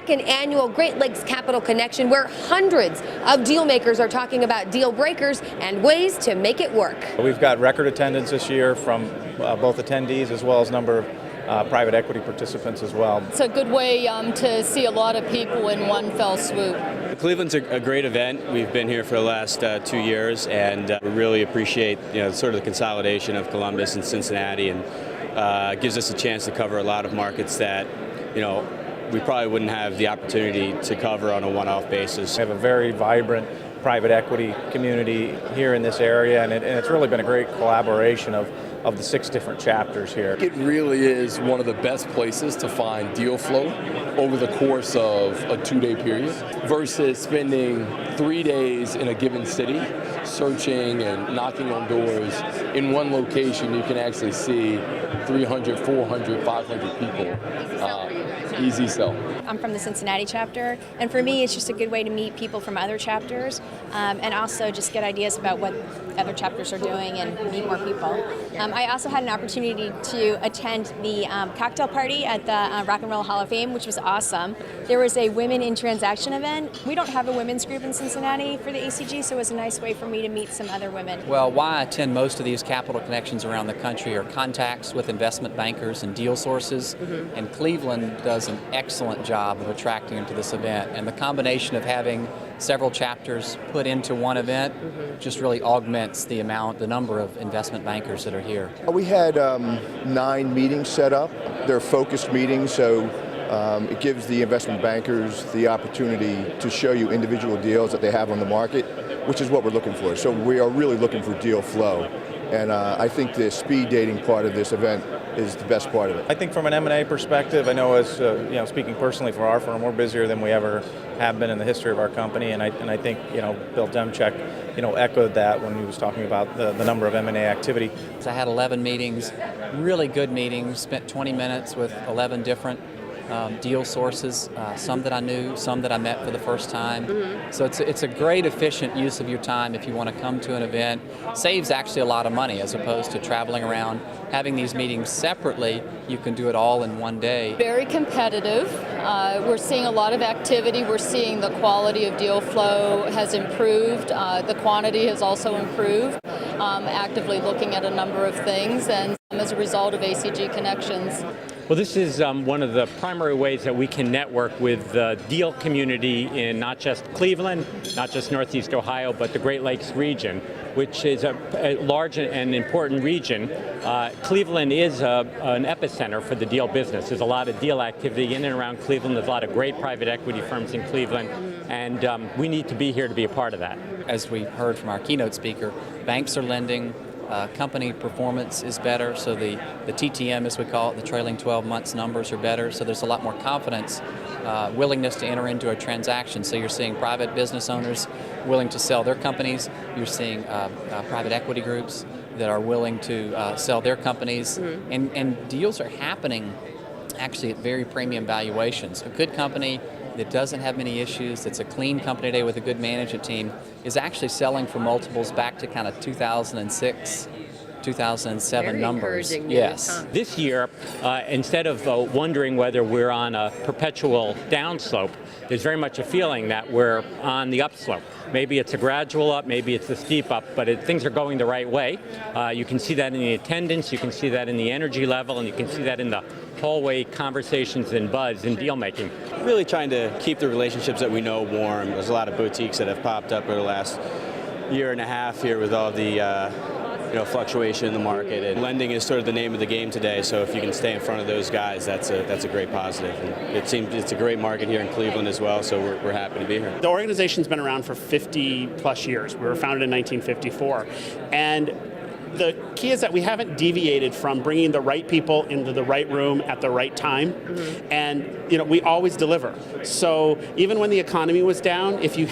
second annual Great Lakes Capital Connection, where hundreds of deal makers are talking about deal breakers and ways to make it work. We've got record attendance this year from both attendees as well as number of private equity participants as well. It's a good way to see a lot of people in one fell swoop. Cleveland's a great event. We've been here for the last 2 years, and we really appreciate sort of the consolidation of Columbus and Cincinnati, and gives us a chance to cover a lot of markets that we probably wouldn't have the opportunity to cover on a one-off basis. We have a very vibrant private equity community here in this area, and it's really been a great collaboration of the 6 different chapters here. It really is one of the best places to find deal flow over the course of a 2-day period versus spending 3 days in a given city searching and knocking on doors. In one location, you can actually see 300, 400, 500 people. Easy sell. I'm from the Cincinnati chapter, and for me it's just a good way to meet people from other chapters and also just get ideas about what other chapters are doing and meet more people. I also had an opportunity to attend the cocktail party at the Rock and Roll Hall of Fame, which was awesome. There was a Women in Transaction event. We don't have a women's group in Cincinnati for the ACG, so it was a nice way for me to meet some other women. Well, why I attend most of these capital connections around the country are contacts with investment bankers and deal sources, and Cleveland does an excellent job of attracting them to this event, and the combination of having several chapters put into one event just really augments the number of investment bankers that are here. We had 9 meetings set up. They're focused meetings, so it gives the investment bankers the opportunity to show you individual deals that they have on the market, which is what we're looking for. So we are really looking for deal flow. And I think the speed dating part of this event is the best part of it. I think from an M&A perspective, I know as speaking personally for our firm, we're busier than we ever have been in the history of our company, and I think Bill Demchek echoed that when he was talking about the number of M&A activity. So I had 11 meetings, really good meetings, spent 20 minutes with 11 different deal sources, some that I knew, some that I met for the first time. So it's a great efficient use of your time if you want to come to an event. Saves actually a lot of money as opposed to traveling around. Having these meetings separately, you can do it all in one day. Very competitive. We're seeing a lot of activity. We're seeing the quality of deal flow has improved. The quantity has also improved. Actively looking at a number of things, and as a result of ACG connections. Well, this is one of the primary ways that we can network with the deal community in not just Cleveland, not just Northeast Ohio, but the Great Lakes region, which is a large and important region. Cleveland is an epicenter for the deal business. There's a lot of deal activity in and around Cleveland. There's a lot of great private equity firms in Cleveland, and we need to be here to be a part of that. As we heard from our keynote speaker, banks are lending. Company performance is better, so the TTM, as we call it, the trailing 12 months numbers are better, so there's a lot more confidence, willingness to enter into a transaction. So you're seeing private business owners willing to sell their companies, you're seeing private equity groups that are willing to sell their companies, and deals are happening actually at very premium valuations. A good company that doesn't have many issues, that's a clean company today with a good management team, is actually selling for multiples back to kind of 2006, 2007 Very numbers. encouraging Yes. news, huh? This year, instead of wondering whether we're on a perpetual downslope, there's very much a feeling that we're on the upslope. Maybe it's a gradual up, maybe it's a steep up, but things are going the right way. You can see that in the attendance, you can see that in the energy level, and you can see that in the hallway conversations and buzz and deal making. Really trying to keep the relationships that we know warm. There's a lot of boutiques that have popped up over the last year and a half here with all the fluctuation in the market, and lending is sort of the name of the game today, so if you can stay in front of those guys, that's a great positive. And it seems it's a great market here in Cleveland as well, so we're happy to be here. The organization's been around for 50 plus years. We were founded in 1954, and the key is that we haven't deviated from bringing the right people into the right room at the right time, and we always deliver. So even when the economy was down, if you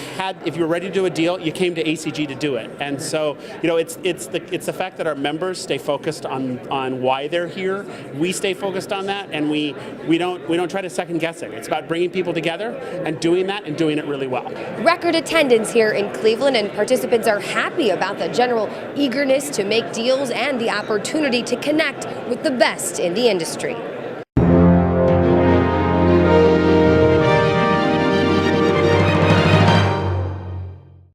were ready to do a deal, you came to ACG to do it. And so it's the fact that our members stay focused on why they're here. We stay focused on that, and we don't try to second guess it. It's about bringing people together and doing that and doing it really well. Record attendance here in Cleveland, and participants are happy about the general eagerness to make deals and the opportunity to connect with the best in the industry.